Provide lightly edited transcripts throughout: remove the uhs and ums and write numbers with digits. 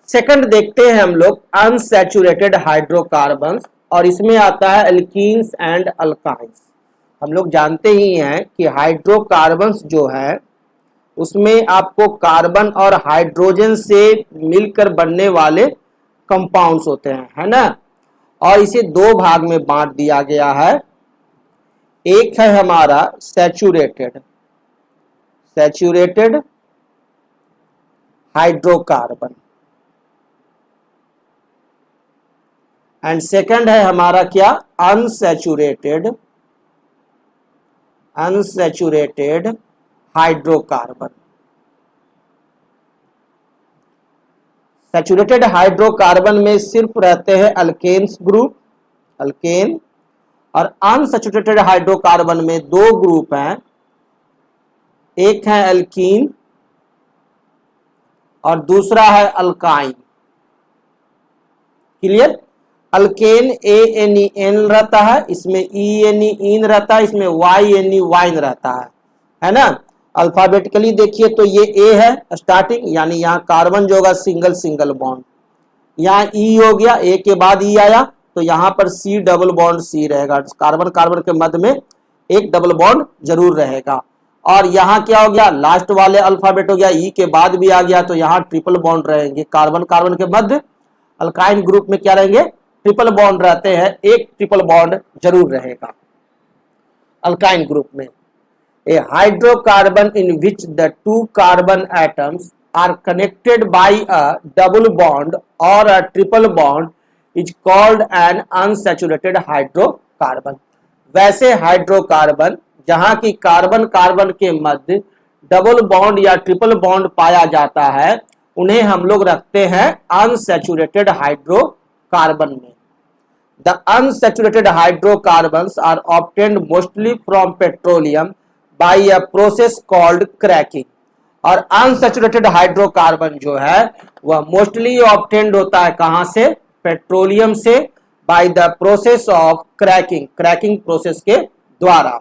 Second देखते हैं हम लोग अनसैचुरेटेड हाइड्रोकार्बन्स, और इसमें आता है एल्कीन्स एंड अल्काइंस। हम लोग जानते ही हैं कि हाइड्रोकार्बन्स जो है उसमें आपको कार्बन और हाइड्रोजन से मिलकर बनने वाले कंपाउंड्स होते हैं, है ना। और इसे दो भाग में बांट दिया गया है। एक है हमारा सैचुरेटेड हाइड्रोकार्बन, एंड सेकंड है हमारा क्या, अनसैचुरेटेड हाइड्रोकार्बन। सैचुरेटेड हाइड्रोकार्बन में सिर्फ रहते हैं अल्केन्स ग्रुप, अल्केन, और अनसैचुरेटेड हाइड्रोकार्बन में दो ग्रुप हैं, एक है एल्कीन और दूसरा है अल्काइन। क्लियर। अल्केन ANEN रहता है, इसमें ENE इन रहता है, इसमें YNE वाइन रहता है ना। अल्फाबेटिकली देखिए तो ये A है स्टार्टिंग, यानी यहाँ कार्बन जो होगा सिंगल बॉन्ड, यहाँ E हो गया, A के बाद E आया तो यहाँ पर C डबल बॉन्ड C रहेगा, कार्बन कार्बन के मध्य में एक डबल बॉन्ड जरूर रहेगा। और यहाँ क्या हो गया, लास्ट वाले अल्फाबेट हो गया, E के बाद भी आ गया तो यहाँ ट्रिपल बॉन्ड रहेंगे, कार्बन कार्बन के मध्य अल्काइन ग्रुप में क्या रहेंगे, ट्रिपल बॉन्ड रहते हैं, एक ट्रिपल बॉन्ड जरूर रहेगा अल्काइन ग्रुप में। A hydrocarbon in which the two carbon atoms are connected by a double bond और a triple bond is called an unsaturated hydrocarbon. वैसे हाइड्रोकार्बन जहां की कार्बन कार्बन के मध्य डबल बॉन्ड या ट्रिपल बॉन्ड पाया जाता है, उन्हें हम लोग रखते हैं अनसैचुरेटेड हाइड्रोकार्बन में। The unsaturated hydrocarbons are obtained mostly from petroleum by a process called cracking। और अनसैचुरेटेड हाइड्रोकार्बन जो है वह मोस्टली ऑब्टेन्ड होता है कहां से, पेट्रोलियम से, by the process of cracking process के द्वारा।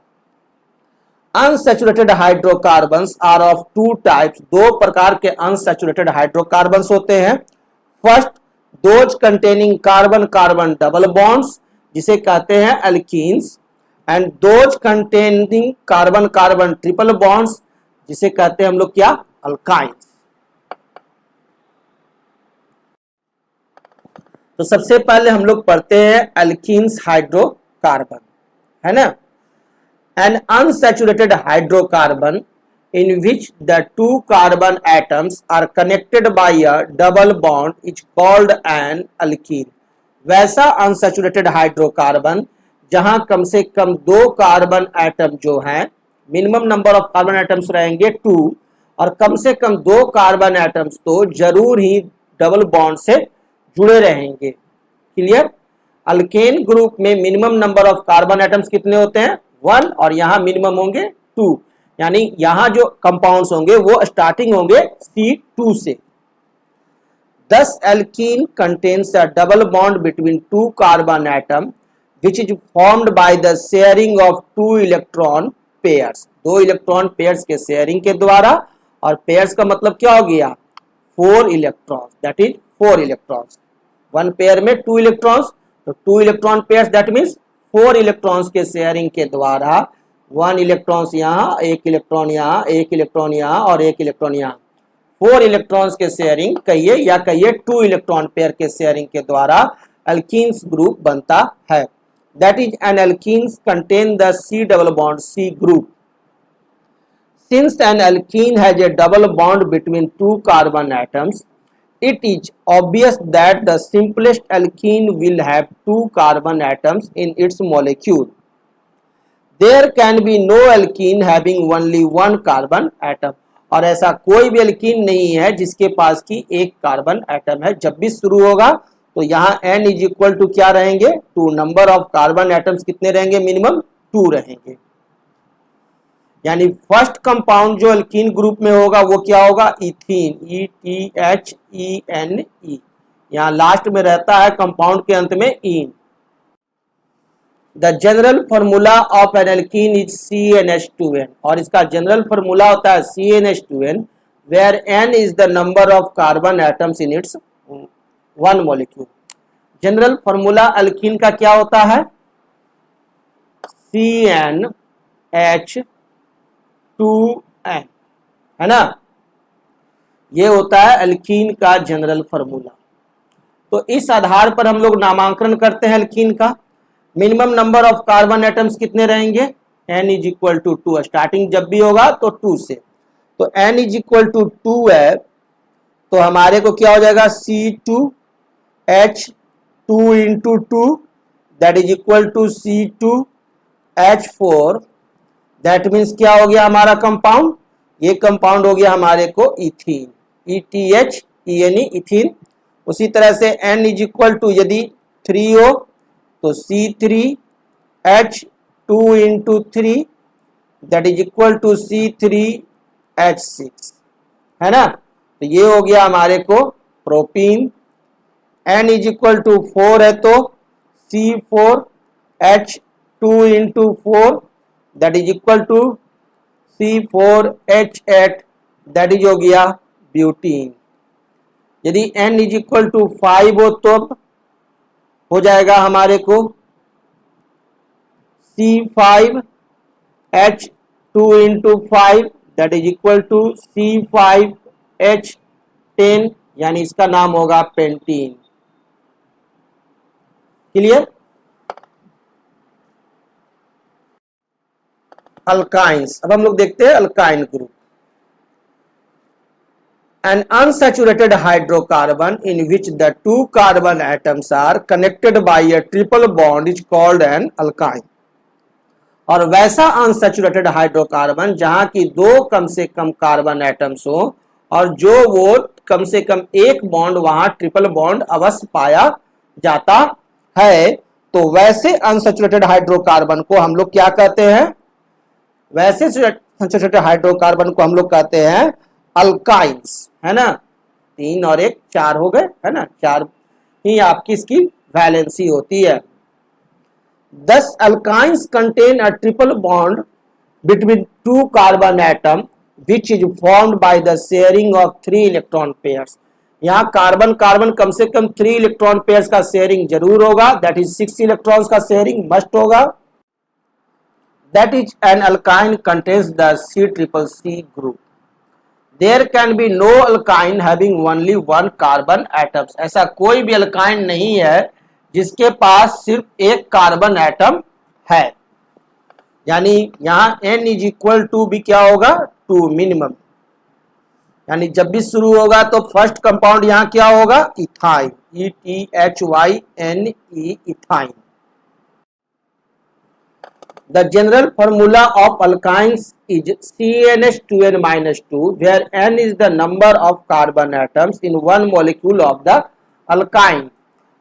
Unsaturated hydrocarbons are of two types, दो प्रकार के अनसैचुरेटेड हाइड्रोकार्बन्स होते हैं। First, those containing carbon carbon double bonds, जिसे कहते हैं alkenes, and those containing carbon carbon triple bonds, जिसे कहते हैं हम लोग क्या, अल्काइंस। तो सबसे पहले हम लोग पढ़ते हैं एल्कीन्स हाइड्रोकार्बन, है ना। N unsaturated hydrocarbon in which the two carbon atoms are connected by a double bond is called an alkene। वैसा अनसैचुरेटेड हाइड्रोकार्बन जहां कम से कम दो कार्बन एटम जो हैं, minimum number of carbon atoms रहेंगे 2, और कम से कम दो कार्बन एटम्स तो जरूर ही डबल बॉन्ड से जुड़े रहेंगे। क्लियर। अल्केन ग्रुप में minimum number of carbon atoms कितने होते हैं, 1, और यहां मिनिमम होंगे 2, यानी यहां जो कंपाउंड्स होंगे वो स्टार्टिंग होंगे C2 से। Thus alkene contains a double bond between two carbon atom which is formed by the sharing of two electron pairs। दो इलेक्ट्रॉन पेयर्स के शेयरिंग के द्वारा, और पेयर्स का मतलब क्या हो गया, 4 electrons, that is 4 electrons. One pair में 2 इलेक्ट्रॉन्स, तो 2 electron pairs that means 4 electrons के शेयरिंग के द्वारा 1 इलेक्ट्रॉन्स यहाँ, 1 इलेक्ट्रॉन यहाँ, 1 इलेक्ट्रॉन यहाँ और 1 इलेक्ट्रॉन यहाँ, 4 इलेक्ट्रॉन्स के शेयरिंग कहिए या कहिए 2 इलेक्ट्रॉन पेयर के शेयरिंग के द्वारा अल्कीन्स ग्रुप बनता है। That is an alkenes contain the C double bond C group. Since an alkene has a double bond between two carbon atoms, it is obvious that the simplest alkene will have 2 carbon atoms in its molecule। There can be no alkene having only 1 carbon atom। और ऐसा कोई भी alkyne नहीं है जिसके पास की एक carbon atom है। जब भी शुरू होगा तो यहाँ n इज इक्वल टू क्या रहेंगे, 2। नंबर ऑफ कार्बन एटम्स कितने रहेंगे, मिनिमम 2 रहेंगे। यानी फर्स्ट कंपाउंड जो अल्कीन ग्रुप में होगा वो क्या होगा, इथीन, ETHENE। यहाँ लास्ट में रहता है कंपाउंड के अंत में इन। The general formula of an alkene is CnH2n। और इसका जनरल फॉर्मूला होता है CnH2n, where n is the number of carbon atoms in its one molecule. General formula alkene का क्या होता है? CnH2n, है ना, ये होता है अल्कीन का जनरल फॉर्मूला। तो इस आधार पर हम लोग नामांकन करते हैं अल्कीन का। Minimum number of carbon atoms कितने रहेंगे? n is equal to 2। Starting जब भी होगा तो 2 से, तो n इज इक्वल टू 2 है, तो हमारे को क्या हो जाएगा? C2H2 into 2 that is equal to C2H4। That means क्या हो गया हमारा कंपाउंड? ये कंपाउंड हो गया हमारे को इथीन, ETHENE, इथीन। उसी तरह से n इज इक्वल टू यदि 3 हो तो C3H2 into 3 that is equal to C3H6, है ना। तो ये हो गया हमारे को propene. n is equal to 4 है तो C4H2 into 4 that is equal to C4H8, that is हो गया ब्यूटीन। यदि n इज इक्वल टू 5 हो तो हो जाएगा हमारे को C5H2 into 5 that is equal to C5H10, यानी इसका नाम होगा पेंटीन। क्लियर? अल्काइंस। अब हम लोग देखते हैं alkyne group. An unsaturated hydrocarbon in which the two carbon atoms are connected by a triple bond is called an alkyne। और वैसा अनसैचुरेटेड हाइड्रोकार्बन जहां की दो कम से कम कार्बन एटम्स हो और जो वो कम से कम एक बॉन्ड वहां ट्रिपल बॉन्ड अवश्य पाया जाता है, तो वैसे अनसैचुरेटेड हाइड्रोकार्बन को हम लोग क्या कहते हैं? वैसे अनसैचुरेटेड हाइड्रोकार्बन को हम लोग कहते हैं अल्काइंस, है ना। 3 और 1 4 हो गए, है ना, 4 ही आपकी इसकी वैलेंसी होती है। Thus alkynes contain a triple bond between two carbon atom which is formed by the sharing of 3 electron pairs। यहाँ कार्बन कार्बन कम से कम 3 इलेक्ट्रॉन पेयर्स का शेयरिंग जरूर होगा, दैट इज 6 इलेक्ट्रॉन्स का शेयरिंग मस्ट होगा। That is an alkyne contains the C-CCC group. There can be no alkyne having only 1 carbon atoms. ऐसा कोई भी अल्काइन नहीं है जिसके पास सिर्फ एक कार्बन एटम है, यानी यहां n इज इक्वल टू भी क्या होगा? 2 मिनिमम, यानी जब भी शुरू होगा तो फर्स्ट कंपाउंड यहां क्या होगा? Ethyne, ETHYNE, ethyne. The general formula of alkynes is CnH2n-2, where n is the number of carbon atoms in one molecule of the alkyne।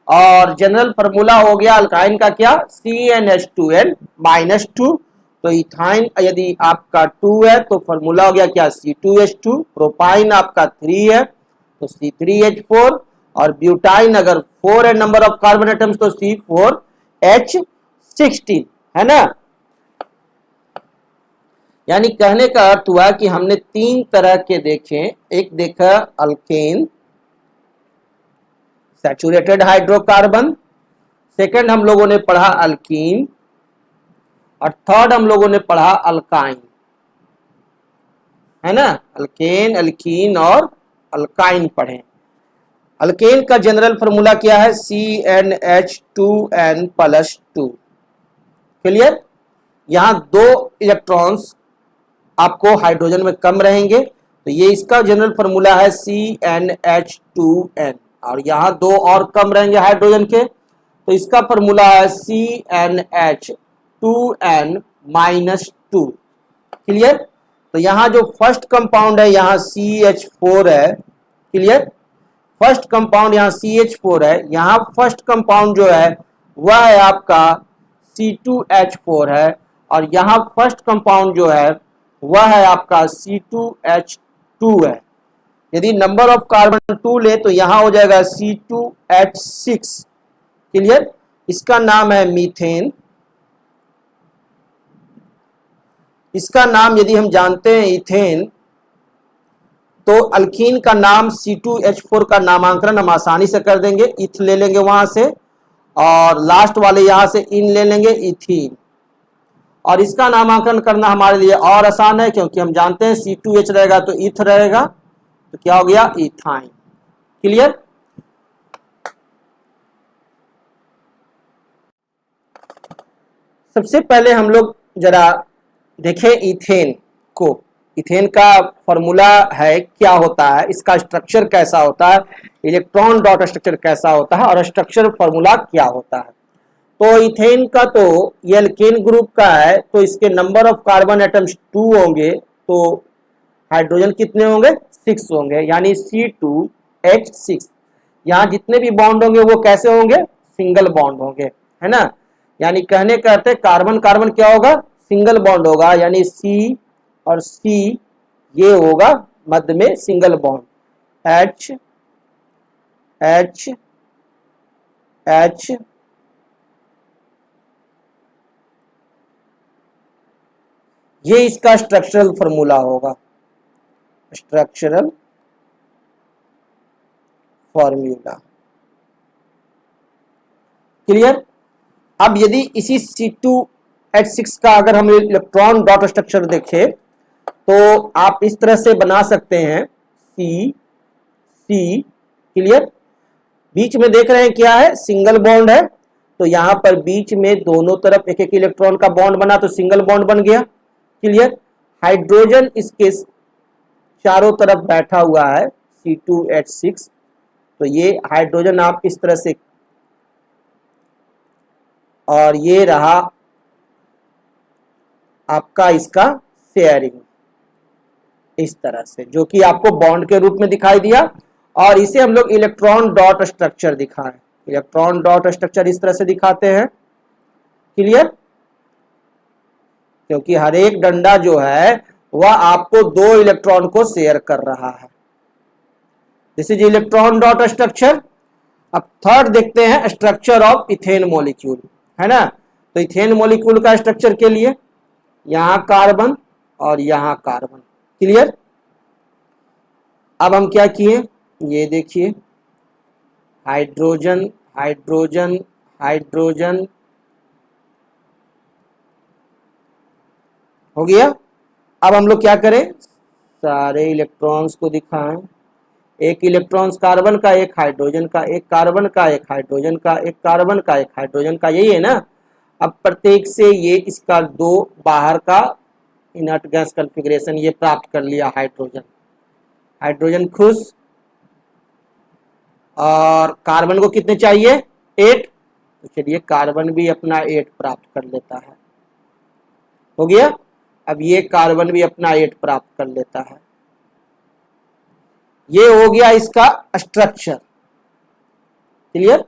और जनरल फॉर्मूला हो गया अल्काइन का क्या? CnH2n-2। तो इथाइन यदि आपका 2 है तो फॉर्मूला हो गया क्या? C2H2। प्रोपाइन आपका 3 है तो C3H4, और ब्यूटाइन अगर 4 है नंबर ऑफ कार्बन एटम्स तो C4H16, है ना। यानी कहने का अर्थ हुआ कि हमने 3 तरह के देखे। एक देखा अल्केन, सैचुरेटेड हाइड्रोकार्बन, सेकंड हम लोगों ने पढ़ा अल्कीन, और थर्ड हम लोगों ने पढ़ा अल्काइन, है ना। अल्केन, अल्कीन और अल्काइन पढ़े। अल्केन का जनरल फॉर्मूला क्या है? CnH2n+2। क्लियर? यहां 2 इलेक्ट्रॉन्स आपको हाइड्रोजन में कम रहेंगे, तो ये इसका जनरल फॉर्मूला है CnH2n, और यहां 2 और कम रहेंगे हाइड्रोजन के, तो इसका फॉर्मूला है CnH2n-2। क्लियर? तो यहां जो फर्स्ट कंपाउंड है यहां CH4 है। क्लियर? फर्स्ट कंपाउंड यहां CH4 है, यहां फर्स्ट कंपाउंड जो है वह है आपका C2H4 है, और यहां फर्स्ट कंपाउंड जो है वह है आपका C2H2 है। यदि नंबर ऑफ कार्बन 2 ले तो यहां हो जाएगा C2H6। क्लियर? इसका नाम है मीथेन। इसका नाम यदि हम जानते हैं इथेन, तो अल्कीन का नाम C2H4 का नामांकन हम आसानी से कर देंगे, इथ ले लेंगे वहां से और लास्ट वाले यहां से इन ले लेंगे, इथीन। और इसका नामांकन करना हमारे लिए और आसान है क्योंकि हम जानते हैं C2H रहेगा तो इथ रहेगा, तो क्या हो गया, इथाइन। क्लियर। सबसे पहले हम लोग जरा देखें इथेन को। इथेन का फॉर्मूला है, क्या होता है, इसका स्ट्रक्चर कैसा होता है, इलेक्ट्रॉन डॉट स्ट्रक्चर कैसा होता है और स्ट्रक्चर फॉर्मूला क्या होता है। तो इथेन का तो ये एल्केन ग्रुप का है, तो इसके नंबर ऑफ कार्बन एटम्स 2 होंगे, तो हाइड्रोजन कितने होंगे, 6 होंगे, यानी C2H6। यहाँ जितने भी बॉन्ड होंगे वो कैसे होंगे, सिंगल बॉन्ड होंगे, है ना। यानी कहने का अर्थ है कार्बन कार्बन क्या होगा, सिंगल बॉन्ड होगा, यानी C और C ये होगा मध्य में single bond, H H H ये इसका स्ट्रक्चरल फॉर्मूला होगा, स्ट्रक्चरल फॉर्मूला। क्लियर। अब यदि इसी C2H6 का अगर हम इलेक्ट्रॉन डॉट स्ट्रक्चर देखें तो आप इस तरह से बना सकते हैं, C C। क्लियर। बीच में देख रहे हैं क्या है, सिंगल बॉन्ड है, तो यहां पर बीच में दोनों तरफ एक एक इलेक्ट्रॉन का बॉन्ड बना तो सिंगल बॉन्ड बन गया। क्लियर। हाइड्रोजन इसके चारों तरफ बैठा हुआ है C2H6, तो ये हाइड्रोजन आप इस तरह से, और ये रहा आपका इसका शेयरिंग इस तरह से, जो कि आपको बॉन्ड के रूप में दिखाई दिया, और इसे हम लोग इलेक्ट्रॉन डॉट स्ट्रक्चर दिखाएं। इलेक्ट्रॉन डॉट स्ट्रक्चर इस तरह से दिखाते हैं। क्लियर। क्योंकि हर एक डंडा जो है वह आपको 2 इलेक्ट्रॉन को शेयर कर रहा है। This is electron dot structure. अब थर्ड देखते हैं, स्ट्रक्चर ऑफ इथेन मॉलिक्यूल, है ना। तो इथेन मॉलिक्यूल का स्ट्रक्चर के लिए यहां कार्बन और यहां कार्बन। क्लियर। अब हम क्या किए, ये देखिए, हाइड्रोजन हाइड्रोजन हाइड्रोजन हो गया। अब हम लोग क्या करें, सारे इलेक्ट्रॉन्स को दिखाएं, एक इलेक्ट्रॉन्स कार्बन का, एक हाइड्रोजन का, एक कार्बन का, एक हाइड्रोजन का, एक कार्बन का, एक हाइड्रोजन का, यही है ना। अब प्रत्येक से ये इसका 2 बाहर का इनर्ट गैस कॉन्फ़िगरेशन ये प्राप्त कर लिया हाइड्रोजन। हाइड्रोजन खुश, और कार्बन को कितने चाहिए, 8, तो चलिए कार्बन भी अपना 8 प्राप्त कर लेता है। हो गया। अब ये कार्बन भी अपना 8 प्राप्त कर लेता है। ये हो गया इसका structure. Clear.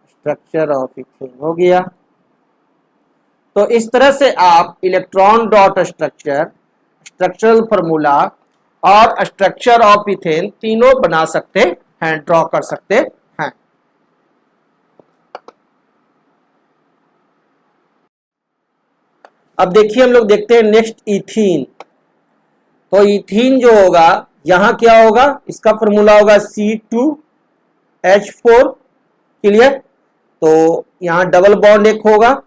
Structure of ethane हो गया। तो इस तरह से आप electron dot structure, structural formula और स्ट्रक्चर ऑफ इथेन तीनों बना सकते हैं, ड्रॉ कर सकते हैं। अब देखिए हम लोग देखते हैं नेक्स्ट इथीन। तो इथीन जो होगा यहां क्या होगा, इसका फॉर्मूला होगा C2H4। क्लियर। तो यहां डबल बॉन्ड एक होगा,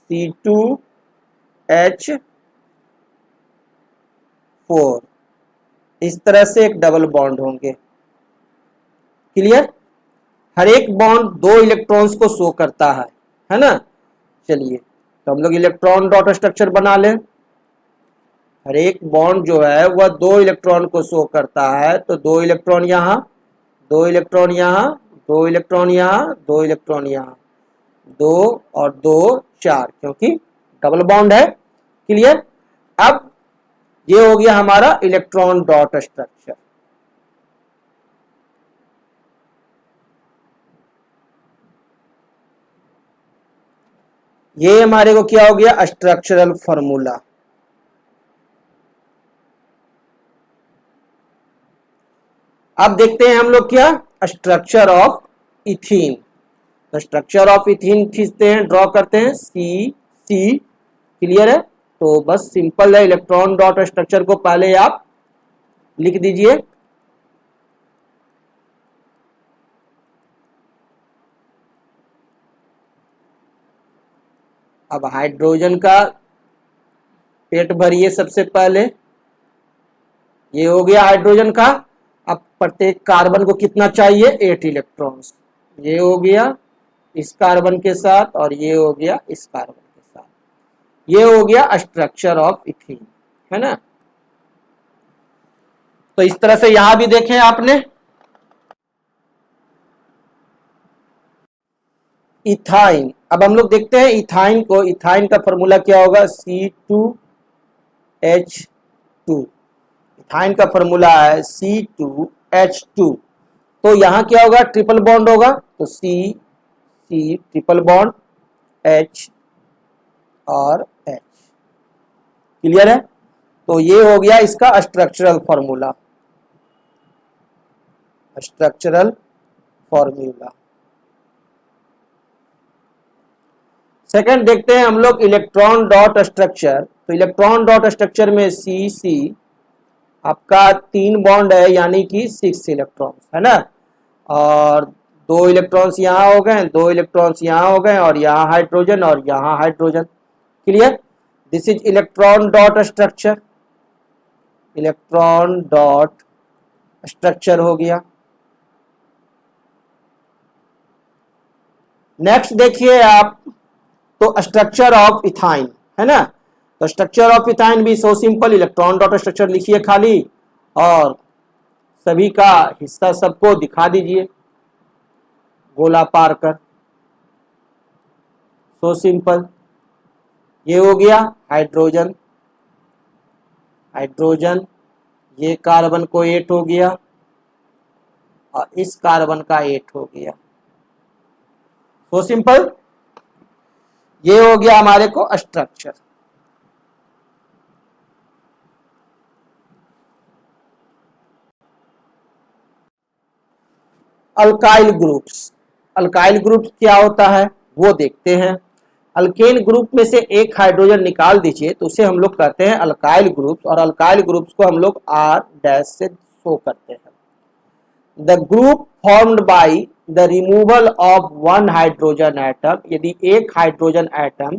C2H4, इस तरह से एक डबल बॉन्ड होंगे। क्लियर। हर एक बॉन्ड 2 इलेक्ट्रॉन्स को शो करता है ना। चलिए तो हम लोग इलेक्ट्रॉन डॉट स्ट्रक्चर बना लें। हर एक बॉन्ड जो है वह 2 इलेक्ट्रॉन को शो करता है, तो 2 इलेक्ट्रॉन यहाँ, 2 इलेक्ट्रॉन यहाँ, 2 इलेक्ट्रॉन यहाँ, 2 इलेक्ट्रॉन यहाँ, 2 और 2 4, क्योंकि डबल बॉन्ड है। क्लियर। अब ये हो गया हमारा इलेक्ट्रॉन डॉट स्ट्रक्चर। ये हमारे को क्या हो गया, स्ट्रक्चरल फॉर्मूला। अब देखते हैं हम लोग क्या, स्ट्रक्चर ऑफ इथीन। तो स्ट्रक्चर ऑफ इथीन खींचते हैं, ड्रॉ करते हैं, सी सी। क्लियर है। तो बस सिंपल है, इलेक्ट्रॉन डॉट स्ट्रक्चर को पहले आप लिख दीजिए, अब हाइड्रोजन का पेट भरिए सबसे पहले, ये हो गया हाइड्रोजन का। अब प्रत्येक कार्बन को कितना चाहिए, 8 इलेक्ट्रॉन्स। ये हो गया इस कार्बन के साथ और ये हो गया इस कार्बन के साथ। ये हो गया स्ट्रक्चर ऑफ इथीन, है ना। तो इस तरह से यहां भी देखें आपने इथाइन। अब हम लोग देखते हैं इथाइन को। इथाइन का फॉर्मूला क्या होगा, C2H2। इथाइन का फॉर्मूला है C2H2। तो यहां क्या होगा, ट्रिपल बॉन्ड होगा, तो C ट्रिपल बॉन्ड H और H। क्लियर है। तो ये हो गया इसका structural formula, structural formula. Second देखते हैं हम लोग इलेक्ट्रॉन डॉट स्ट्रक्चर। तो इलेक्ट्रॉन डॉट स्ट्रक्चर में C आपका 3 बॉन्ड है, यानी कि 6 इलेक्ट्रॉन्स, है ना। और 2 इलेक्ट्रॉन्स यहाँ हो गए, 2 इलेक्ट्रॉन्स यहाँ हो गए, और यहाँ हाइड्रोजन और यहाँ hydrogen. Clear. This is electron dot structure, electron dot structure हो गया। नेक्स्ट देखिए आप, तो स्ट्रक्चर ऑफ इथाइन, है ना। तो स्ट्रक्चर ऑफ इथाइन भी so simple, electron dot structure लिखिए खाली और सभी का हिस्सा सबको दिखा दीजिए गोला पार कर। So simple. ये हो गया हाइड्रोजन, हाइड्रोजन, ये कार्बन को 8 हो गया और इस कार्बन का 8 हो गया। So simple. ये हो गया हमारे को structure. Alkyl groups. Alkyl groups क्या होता है वो देखते हैं। अल्केन ग्रुप में से एक हाइड्रोजन निकाल दीजिए तो उसे हम लोग कहते हैं अल्काइल ग्रुप्स, और अल्काइल ग्रुप्स को हम लोग R- से शो करते हैं। The group formed by the removal of one hydrogen atom, यदि एक hydrogen atom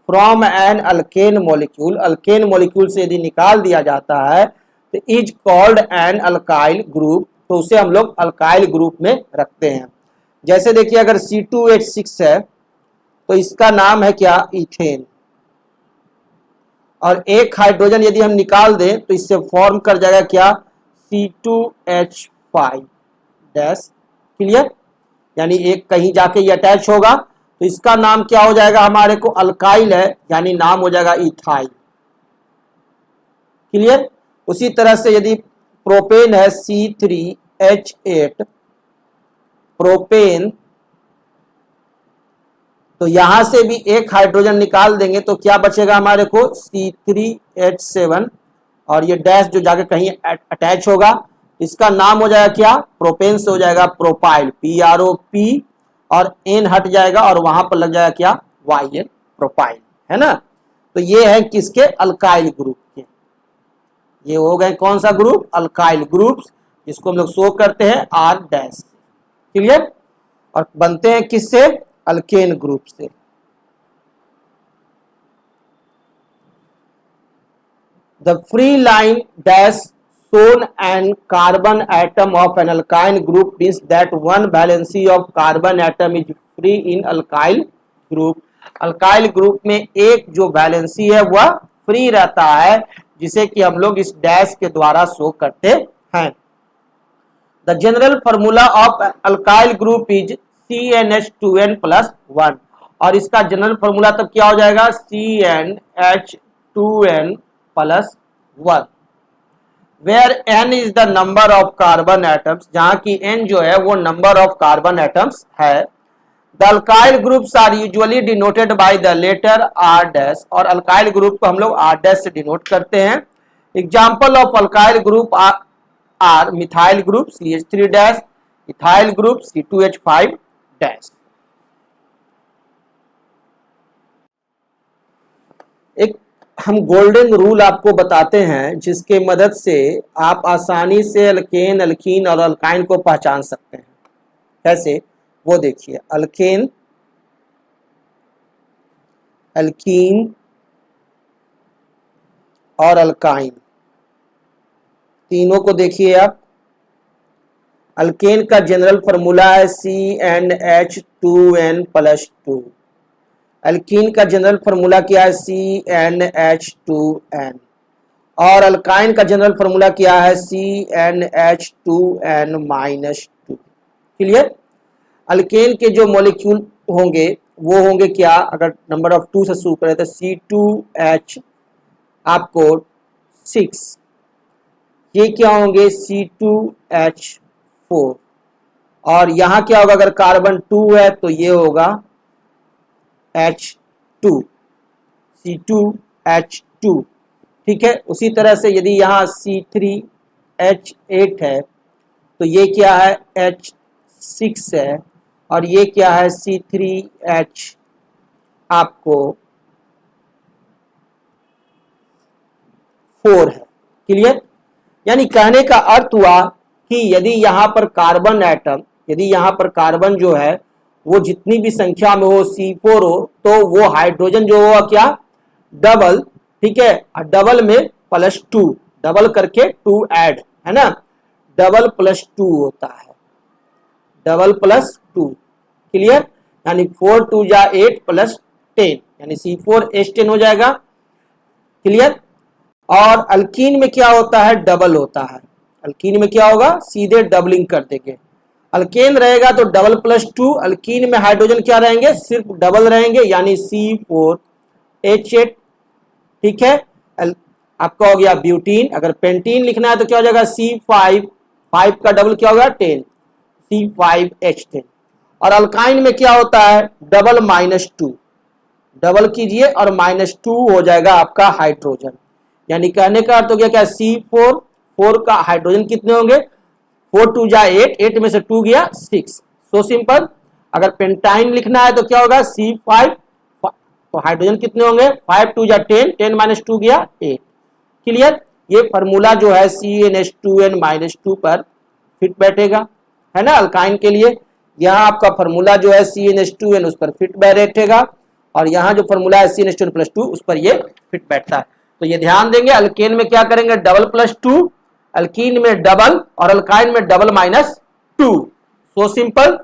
from an alkane molecule, alkane molecule से यदि निकाल दिया जाता है तो is called an alkyl group, तो उसे हम लोग अल्काइल ग्रुप में रखते हैं। जैसे देखिए अगर C2H6 है तो इसका नाम है क्या, इथेन। और एक हाइड्रोजन यदि हम निकाल दें तो इससे फॉर्म कर जाएगा क्या, C2H5 डैश। क्लियर। यानी एक कहीं जाके ये अटैच होगा तो इसका नाम क्या हो जाएगा, हमारे को अल्काइल है, यानी नाम हो जाएगा इथाइल। क्लियर। उसी तरह से यदि प्रोपेन है C3H8 प्रोपेन, तो यहां से भी एक हाइड्रोजन निकाल देंगे तो क्या बचेगा हमारे को, C3H7, और ये डैश जो जाके कहीं अटैच होगा इसका नाम हो जाएगा क्या, प्रोपेन से हो जाएगा प्रोपाइल, PROP, और N हट जाएगा और वहां पर लग जाएगा क्या, YN प्रोपाइल, है ना। तो ये है किसके, अल्काइल ग्रुप के। ये हो गए कौन सा ग्रुप, अल्काइल ग्रुप्स, जिसको हम लोग शो करते हैं R-। क्लियर। और बनते हैं किससे, अल्केन ग्रुप से। The free line dash shown and carbon atom of an alkyne group means that one valency of carbon atom is free in alkyl group। Alkyl group में एक जो वैलेंसी है वह फ्री रहता है, जिसे कि हम लोग इस डैश के द्वारा शो करते हैं। The general formula of alkyl group is CnH2n+1, और इसका जनरल फॉर्मूला तब क्या हो जाएगा, CnH2n+1, where n is the number of carbon atoms, जहां की n जो है वो नंबर ऑफ कार्बन एटम्स है। The alkyl groups are usually denoted by the letter R-, और अल्काइल ग्रुप को हम लोग R- से डिनोट करते हैं। Example of alkyl group are methyl group CH3-, ethyl group C2H5-। एक हम गोल्डन रूल आपको बताते हैं जिसके मदद से आप आसानी से अल्केन, अल्कीन और अल्काइन को पहचान सकते हैं। कैसे, वो देखिए। अल्केन एल्कीन और अल्काइन, तीनों को देखिए आप। अल्केन का जनरल फॉर्मूला है CnH2n+2। एल्कीन का जनरल फॉर्मूला क्या है CnH2n। और अल्काइन का जनरल फॉर्मूला क्या है CnH2n-2। क्लियर। अल्केन के जो मॉलिक्यूल होंगे वो होंगे क्या, अगर नंबर ऑफ 2 से शुरू करें तो C2H आपको 6, ये क्या होंगे C2H4, और यहां क्या होगा, अगर कार्बन 2 है तो ये होगा H2, C2H2। ठीक है। उसी तरह से यदि यहाँ C3H8 है तो ये क्या है H6 है, और ये क्या है C3H आपको 4 है। क्लियर। यानी कहने का अर्थ हुआ कि यदि यहाँ पर कार्बन एटम, यदि यहाँ पर कार्बन जो है वो जितनी भी संख्या में हो C4 हो, तो वो हाइड्रोजन जो होगा क्या, डबल। ठीक है। डबल में +2, डबल करके 2 ऐड, है ना, डबल +2 होता है, डबल +2। क्लियर। यानी 4 2 जा 8 +10, यानी C4H10 हो जाएगा। क्लियर। और अल्कीन में क्या होता है, डबल होता है। अल्कीन में क्या होगा, सीधे डबलिंग कर देंगे। अल्केन रहेगा तो डबल +2, अल्कीन में हाइड्रोजन क्या रहेंगे, सिर्फ डबल रहेंगे, यानी C4H8। ठीक है। आपका हो गया ब्यूटीन। अगर पेंटीन लिखना है तो क्या हो जाएगा C5, 5 का डबल क्या होगा 10, C5H10। और अल्काइन में क्या होता है, डबल -2, डबल कीजिए और -2 हो जाएगा आपका हाइड्रोजन। यानी कहने का अर्थ हो गया क्या, C4, 4 का हाइड्रोजन कितने होंगे, 4 2 जा 8, 8 में से 2 गया 6। So simple. अगर पेंटाइन लिखना है तो क्या होगा C5, तो हाइड्रोजन कितने होंगे, 5 2 जा 10, 10 - 2 गया 8। क्लियर। ये फार्मूला जो है CnH2n-2 पर फिट बैठेगा, है ना, अल्काइन के लिए। यहाँ आपका फार्मूला जो है CnH2n उस पर फिट बैठेगा, और यहाँ जो फार्मूला है CnH2n+2 उस पर ये फिट बैठता है। तो ये ध्यान देंगे, अल्केन में क्या करेंगे, डबल +2, अल्कीन में डबल, और अल्काइन में डबल -2। So simple.